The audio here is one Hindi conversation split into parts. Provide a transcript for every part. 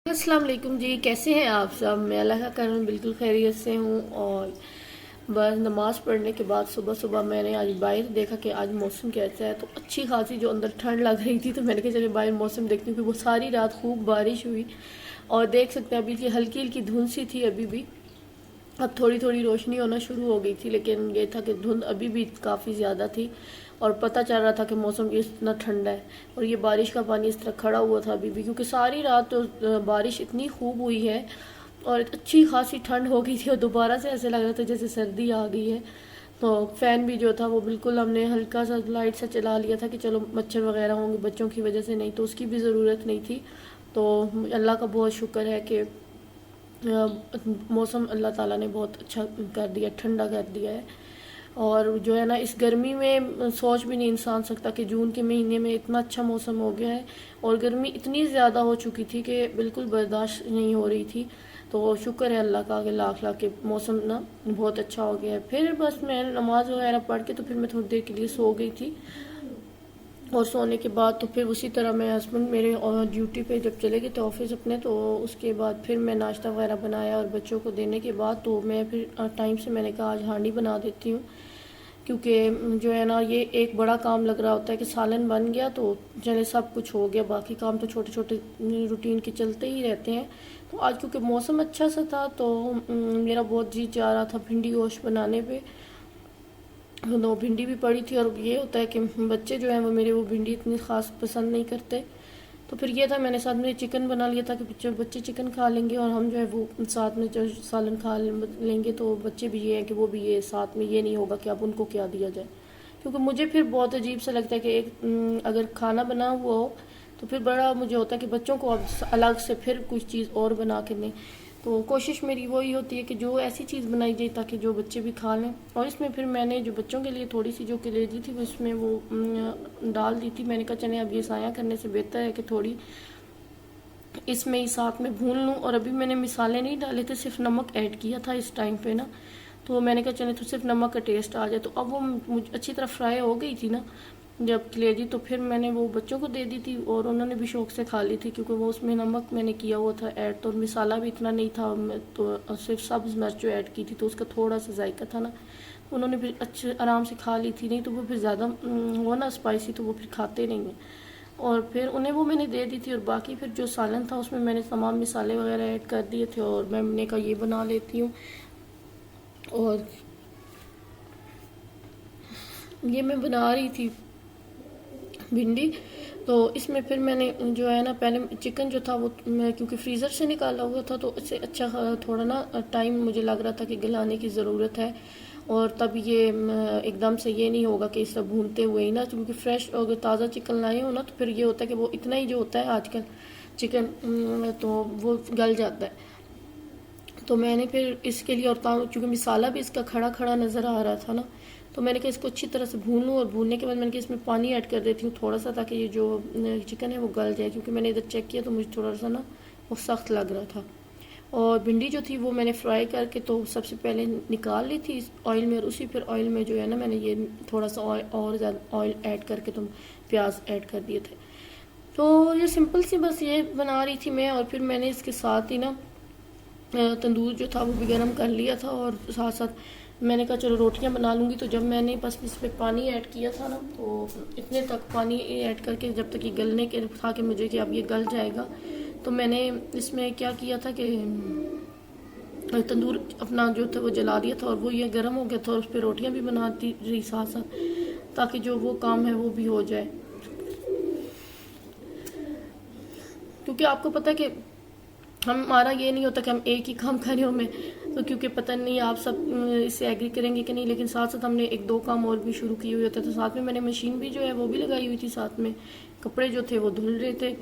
अस्सलाम वालेकुम जी, कैसे हैं आप सब। मैं अल्लाह का करम बिल्कुल खैरियत से हूँ। और बस नमाज़ पढ़ने के बाद सुबह सुबह मैंने आज बाहर देखा कि आज मौसम कैसा है, तो अच्छी खासी जो अंदर ठंड लग रही थी, तो मैंने कहा चले बाहर मौसम देखती हूँ कि वो सारी रात खूब बारिश हुई। और देख सकते हैं अभी की हल्की हल्की धुंध सी थी अभी भी। अब थोड़ी थोड़ी रोशनी होना शुरू हो गई थी, लेकिन ये था कि धुंध अभी भी काफ़ी ज़्यादा थी। और पता चल रहा था कि मौसम इतना ठंडा है। और ये बारिश का पानी इस तरह खड़ा हुआ था अभी भी, क्योंकि सारी रात तो बारिश इतनी खूब हुई है और अच्छी खासी ठंड हो गई थी। और दोबारा से ऐसे लग रहा था जैसे सर्दी आ गई है। तो फ़ैन भी जो था वो बिल्कुल हमने हल्का सा लाइट सा चला लिया था कि चलो मच्छर वगैरह होंगे बच्चों की वजह से, नहीं तो उसकी भी ज़रूरत नहीं थी। तो अल्लाह का बहुत शुक्र है कि मौसम अल्लाह ताला ने बहुत अच्छा कर दिया, ठंडा कर दिया है। और जो है ना, इस गर्मी में सोच भी नहीं इंसान सकता कि जून के महीने में इतना अच्छा मौसम हो गया है। और गर्मी इतनी ज़्यादा हो चुकी थी कि बिल्कुल बर्दाश्त नहीं हो रही थी। तो शुक्र है अल्लाह का कि लाख लाख के मौसम ना बहुत अच्छा हो गया है। फिर बस मैं नमाज वगैरह पढ़ के तो फिर मैं थोड़ी देर के लिए सो गई थी। और सोने के बाद तो फिर उसी तरह मैं हस्बैंड मेरे ड्यूटी पे जब चले गए थे ऑफिस अपने, तो उसके बाद फिर मैं नाश्ता वगैरह बनाया और बच्चों को देने के बाद तो मैं फिर टाइम से मैंने कहा आज हांडी बना देती हूँ। क्योंकि जो है ना, ये एक बड़ा काम लग रहा होता है कि सालन बन गया तो चले सब कुछ हो गया, बाकी काम तो छोटे छोटे रूटीन के चलते ही रहते हैं। तो आज क्योंकि मौसम अच्छा सा था तो मेरा बहुत जी चाह रहा था भिंडी गोश्त बनाने पे। तो भिंडी भी पड़ी थी। और ये होता है कि बच्चे जो हैं वो मेरे वो भिंडी इतनी ख़ास पसंद नहीं करते। तो फिर ये था, मैंने साथ में चिकन बना लिया था कि बच्चे बच्चे चिकन खा लेंगे और हम जो है वो साथ में जो सालन खा लेंगे। तो बच्चे भी ये हैं कि वो भी ये साथ में, ये नहीं होगा कि अब उनको क्या दिया जाए। क्योंकि मुझे फिर बहुत अजीब सा लगता है कि एक अगर खाना बना हुआ हो तो फिर बड़ा मुझे होता है कि बच्चों को अब अलग से फिर कुछ चीज़ और बना के दें। तो कोशिश मेरी वही होती है कि जो ऐसी चीज़ बनाई जाए ताकि जो बच्चे भी खा लें। और इसमें फिर मैंने जो बच्चों के लिए थोड़ी सी जो कलेजी थी वो इसमें वो डाल दी थी। मैंने कहा चले अब ये साया करने से बेहतर है कि थोड़ी इसमें ही साथ में भून लूँ। और अभी मैंने मिसाले नहीं डाले थे, सिर्फ नमक ऐड किया था इस टाइम पे ना। तो मैंने कहा चले तो सिर्फ नमक का टेस्ट आ जाए। तो अब वो मुझे अच्छी तरह फ्राई हो गई थी ना जब कलेजी, तो फिर मैंने वो बच्चों को दे दी थी और उन्होंने भी शौक से खा ली थी, क्योंकि वो उसमें नमक मैंने किया हुआ था ऐड। तो मिसाला भी इतना नहीं था, तो सिर्फ सब्ज़ मिर्च जो ऐड की थी तो उसका थोड़ा सा जायका था ना, उन्होंने फिर अच्छे आराम से खा ली थी। नहीं तो वो फिर ज़्यादा हो ना स्पाइसी तो वो फिर खाते नहीं हैं। और फिर उन्हें वो मैंने दे दी थी। और बाकी फिर जो सालन था उसमें मैंने तमाम मिसाले वगैरह ऐड कर दिए थे और मैंने कहा ये बना लेती हूँ। और ये मैं बना रही थी भिंडी। तो इसमें फिर मैंने जो है ना, पहले चिकन जो था वो मैं क्योंकि फ्रीज़र से निकाला हुआ था तो इससे अच्छा थोड़ा ना टाइम मुझे लग रहा था कि गलाने की ज़रूरत है। और तब ये एकदम से ये नहीं होगा कि इस सब भूनते हुए ही ना, क्योंकि फ्रेश अगर ताज़ा चिकन लाए हो ना तो फिर ये होता है कि वो इतना ही जो होता है आजकल चिकन तो वो गल जाता है। तो मैंने फिर इसके लिए, और चूँकि मिसाला भी इसका खड़ा खड़ा नज़र आ रहा था ना, तो मैंने कहा इसको अच्छी तरह से भून लूँ। और भूनने के बाद मैंने कहा इसमें पानी ऐड कर देती हूँ थोड़ा सा, ताकि ये जो चिकन है वो गल जाए। क्योंकि मैंने इधर चेक किया तो मुझे थोड़ा सा ना वो सख्त लग रहा था। और भिंडी जो थी वो मैंने फ्राई करके तो सबसे पहले निकाल ली थी ऑयल में, और उसी फिर ऑयल में जो है ना मैंने ये थोड़ा सा और ज़्यादा ऑयल ऐड करके तो प्याज ऐड कर दिए थे। तो ये सिंपल सी बस ये बना रही थी मैं। और फिर मैंने इसके साथ ही ना तंदूर जो था वो भी गर्म कर लिया था। और साथ साथ मैंने कहा चलो रोटियां बना लूँगी। तो जब मैंने बस इसमें पानी ऐड किया था ना, तो इतने तक पानी ऐड करके जब तक ये गलने के था कि मुझे कि अब ये गल जाएगा, तो मैंने इसमें क्या किया था कि तंदूर अपना जो था वो जला दिया था और वो ये गर्म हो गया था। और उस पर रोटियाँ भी बनाती रही साथ साथ, ताकि जो वो काम है वो भी हो जाए। क्योंकि आपको पता है कि हमारा ये नहीं होता कि हम एक ही काम कर रहे हो में, तो क्योंकि पता नहीं आप सब इससे एग्री करेंगे कि नहीं, लेकिन साथ साथ हमने एक दो काम और भी शुरू किए हुए थे। तो साथ में मैंने मशीन भी जो है वो भी लगाई हुई थी, साथ में कपड़े जो थे वो धुल रहे थे।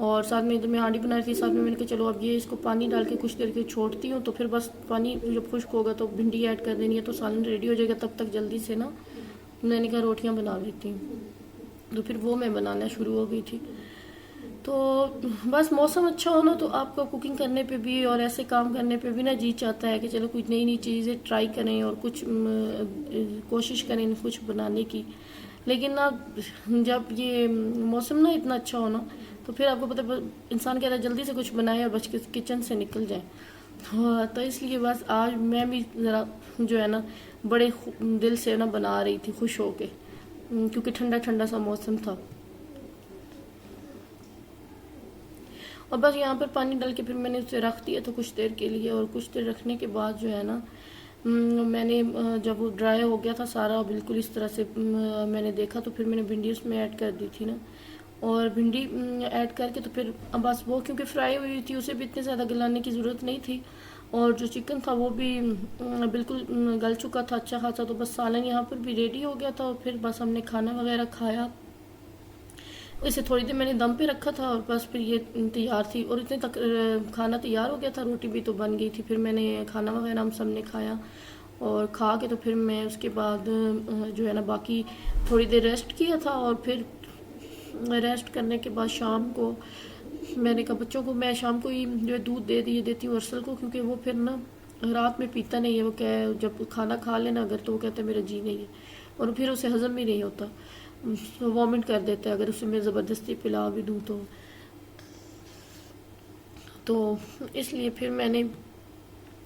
और साथ में इधर मैं हांडी बना रही थी, साथ में मैंने कहा चलो अब ये इसको पानी डाल के कुछ देर के छोड़ती हूँ। तो फिर बस पानी जब खुश्क होगा तो भिंडी ऐड कर देनी है, तो सालन रेडी हो जाएगा। तब तक जल्दी से ना मैंने कहा रोटियाँ बना लेती हूँ। तो फिर वो मैं बनाना शुरू हो गई थी। तो बस मौसम अच्छा हो ना तो आपको कुकिंग करने पे भी और ऐसे काम करने पे भी ना जी चाहता है कि चलो कुछ नई नई चीज़ें ट्राई करें और कुछ कोशिश करें कुछ बनाने की। लेकिन ना जब ये मौसम ना इतना अच्छा हो ना तो फिर आपको पता है इंसान कहता है जल्दी से कुछ बनाए और बच के किचन से निकल जाए। हाँ, तो इसलिए बस आज मैं भी ज़रा जो है ना बड़े दिल से ना बना रही थी, खुश होके, क्योंकि ठंडा ठंडा सा मौसम था। और बस यहाँ पर पानी डाल के फिर मैंने उसे रख दिया था कुछ देर के लिए। और कुछ देर रखने के बाद जो है ना मैंने जब वो ड्राई हो गया था सारा बिल्कुल इस तरह से, मैंने देखा तो फिर मैंने भिंडी उसमें ऐड कर दी थी ना। और भिंडी ऐड करके तो फिर बस वो क्योंकि फ्राई हुई थी उसे भी इतने ज़्यादा गलाने की ज़रूरत नहीं थी। और जो चिकन था वो भी बिल्कुल गल चुका था अच्छा खासा। तो बस सालन यहाँ पर भी रेडी हो गया था और फिर बस हमने खाना वगैरह खाया। इसे थोड़ी देर मैंने दम पे रखा था और बस फिर ये तैयार थी। और इतने तक खाना तैयार हो गया था, रोटी भी तो बन गई थी। फिर मैंने खाना वगैरह हम सब ने खाया और खा के तो फिर मैं उसके बाद जो है ना बाकी थोड़ी देर रेस्ट किया था। और फिर रेस्ट करने के बाद शाम को मैंने कहा बच्चों को मैं शाम को ही जो है दूध देती हूँ अरसल को, क्योंकि वो फिर ना रात में पीता नहीं है। वो क्या जब खाना खा लेना अगर तो वो कहता है मेरा जी नहीं है, और फिर उसे हजम भी नहीं होता, वॉमिट कर देता है अगर उसे मैं ज़बरदस्ती पिला भी दूँ तो इसलिए फिर मैंने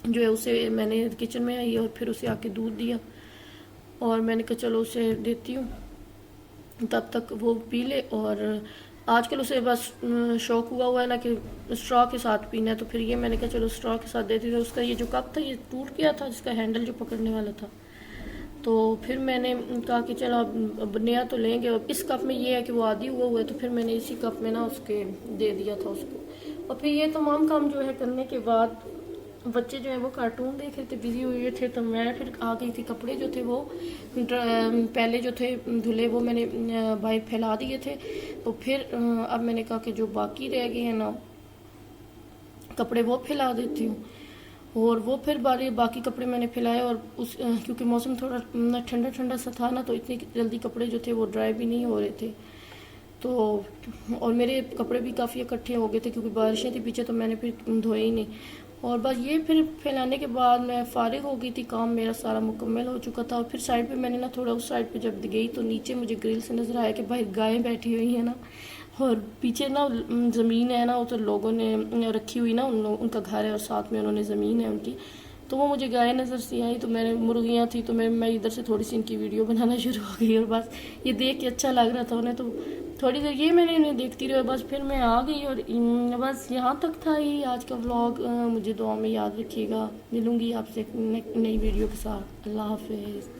जो है उसे मैंने किचन में आई और फिर उसे आके दूध दिया। और मैंने कहा चलो उसे देती हूँ तब तक वो पी ले। और आजकल उसे बस शौक हुआ है ना कि स्ट्रॉ के साथ पीना है, तो फिर ये मैंने कहा चलो स्ट्रॉ के साथ देती थी। उसका ये जो कप था ये टूट गया था, जिसका हैंडल जो पकड़ने वाला था। तो फिर मैंने कहा कि चलो अब नया तो लेंगे। और इस कप में ये है कि वो आदी हुआ है, तो फिर मैंने इसी कप में ना उसके दे दिया था उसको। और फिर ये तमाम काम जो है करने के बाद बच्चे जो है वो कार्टून देख रहे थे, बिजी हुए थे। तो मैं फिर आ गई थी, कपड़े जो थे वो पहले जो थे धुले वो मैंने बाहर फैला दिए थे। तो फिर अब मैंने कहा कि जो बाकी रह गए हैं ना कपड़े वो फैला देती हूँ। और वो फिर बाकी कपड़े मैंने फैलाए। और उस क्योंकि मौसम थोड़ा ठंडा ठंडा सा था ना, तो इतनी जल्दी कपड़े जो थे वो ड्राई भी नहीं हो रहे थे। तो और मेरे कपड़े भी काफ़ी इकट्ठे हो गए थे क्योंकि बारिशें थी पीछे, तो मैंने फिर धोए ही नहीं। और बस ये फिर फैलाने के बाद मैं फारिग हो गई थी, काम मेरा सारा मुकम्मल हो चुका था। और फिर साइड पे मैंने ना थोड़ा उस साइड पे जब गई तो नीचे मुझे ग्रिल से नज़र आया कि भाई गायें बैठी हुई हैं ना, और पीछे ना ज़मीन है ना, वो तो लोगों ने रखी हुई ना, उनका घर है और साथ में उन्होंने ज़मीन है उनकी। तो वो मुझे गाय नज़र से आई, तो मैंने मुर्गियाँ थी तो मैं इधर से थोड़ी सी इनकी वीडियो बनाना शुरू हो गई। और बस ये देख के अच्छा लग रहा था उन्हें, तो थोड़ी देर ये मैंने इन्हें देखती रही। और बस फिर मैं आ गई और बस यहाँ तक था ही आज का व्लॉग। मुझे दुआ में याद रखिएगा। मिलूँगी आपसे एक नई वीडियो के साथ। अल्लाह हाफिज़।